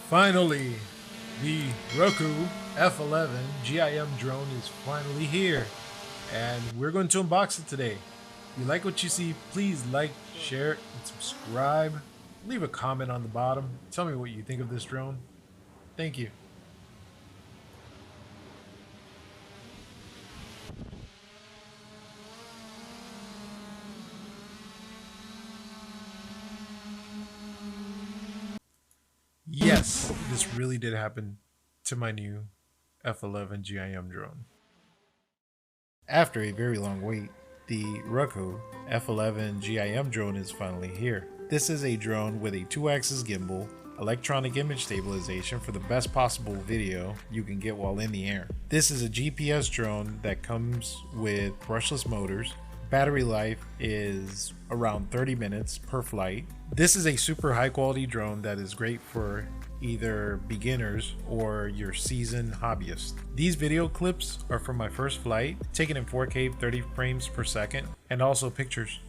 Finally, the Ruko F11 GIM drone is finally here, and we're going to unbox it today. If you like what you see, please like, share, and subscribe. Leave a comment on the bottom. Tell me what you think of this drone. Thank you. Yes, this really did happen to my new F11 GIM drone. After a very long wait, the Ruko F11 GIM drone is finally here. This is a drone with a 2-axis gimbal, electronic image stabilization for the best possible video you can get while in the air. This is a GPS drone that comes with brushless motors. Battery life is around 30 minutes per flight. This is a super high quality drone that is great for either beginners or your seasoned hobbyist. These video clips are from my first flight, taken in 4K 30 frames per second, and also pictures.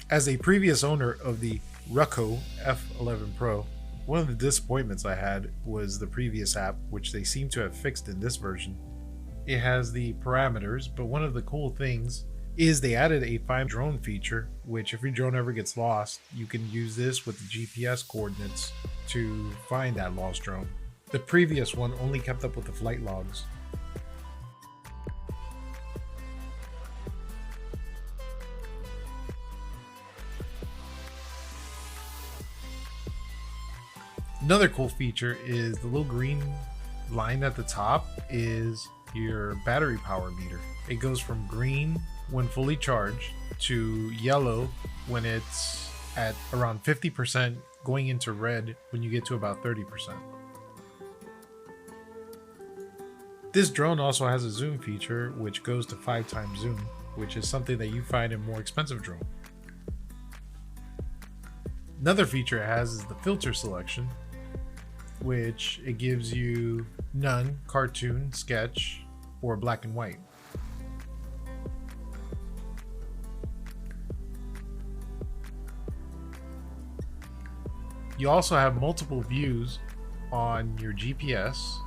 As a previous owner of the Ruko F11 Pro, one of the disappointments I had was the previous app, which they seem to have fixed in this version. It has the parameters, but one of the cool things is they added a find drone feature, which if your drone ever gets lost, you can use this with the GPS coordinates to find that lost drone. The previous one only kept up with the flight logs. Another cool feature is the little green line at the top is your battery power meter. It goes from green when fully charged to yellow when it's at around 50%, going into red when you get to about 30%. This drone also has a zoom feature which goes to 5x zoom, which is something that you find in more expensive drones. Another feature it has is the filter selection, which it gives you none, cartoon, sketch, or black and white. You also have multiple views on your GPS.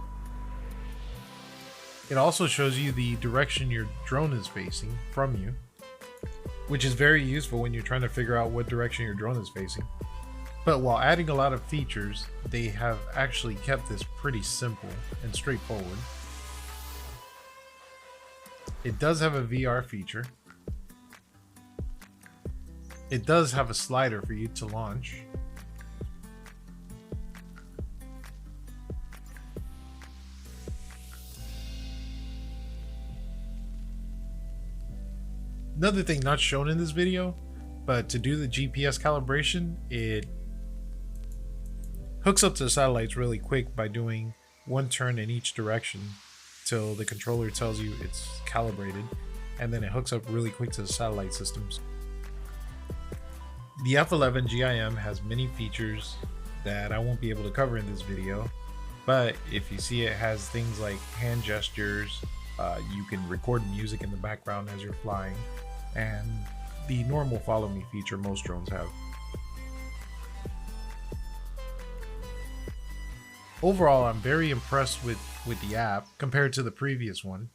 It also shows you the direction your drone is facing from you. which is very useful when you're trying to figure out what direction your drone is facing. But while adding a lot of features, they have actually kept this pretty simple and straightforward. It does have a VR feature. It does have a slider for you to launch. Another thing not shown in this video, but to do the GPS calibration, it hooks up to the satellites really quick by doing one turn in each direction till the controller tells you it's calibrated, and then it hooks up really quick to the satellite systems. The F11 GIM has many features that I won't be able to cover in this video, but if you see, it has things like hand gestures, you can record music in the background as you're flying, and the normal follow me feature most drones have. Overall, I'm very impressed with the app compared to the previous one.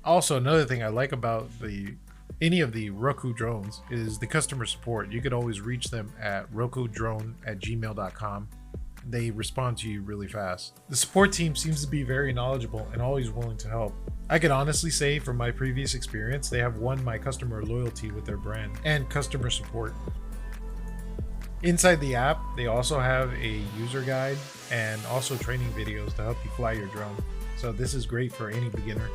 Also, another thing I like about any of the Ruko drones is the customer support. You could always reach them at rukodrone@gmail.com. They respond to you really fast. The support team seems to be very knowledgeable and always willing to help. I can honestly say from my previous experience, they have won my customer loyalty with their brand and customer support. Inside the app, they also have a user guide and also training videos to help you fly your drone. So this is great for any beginner.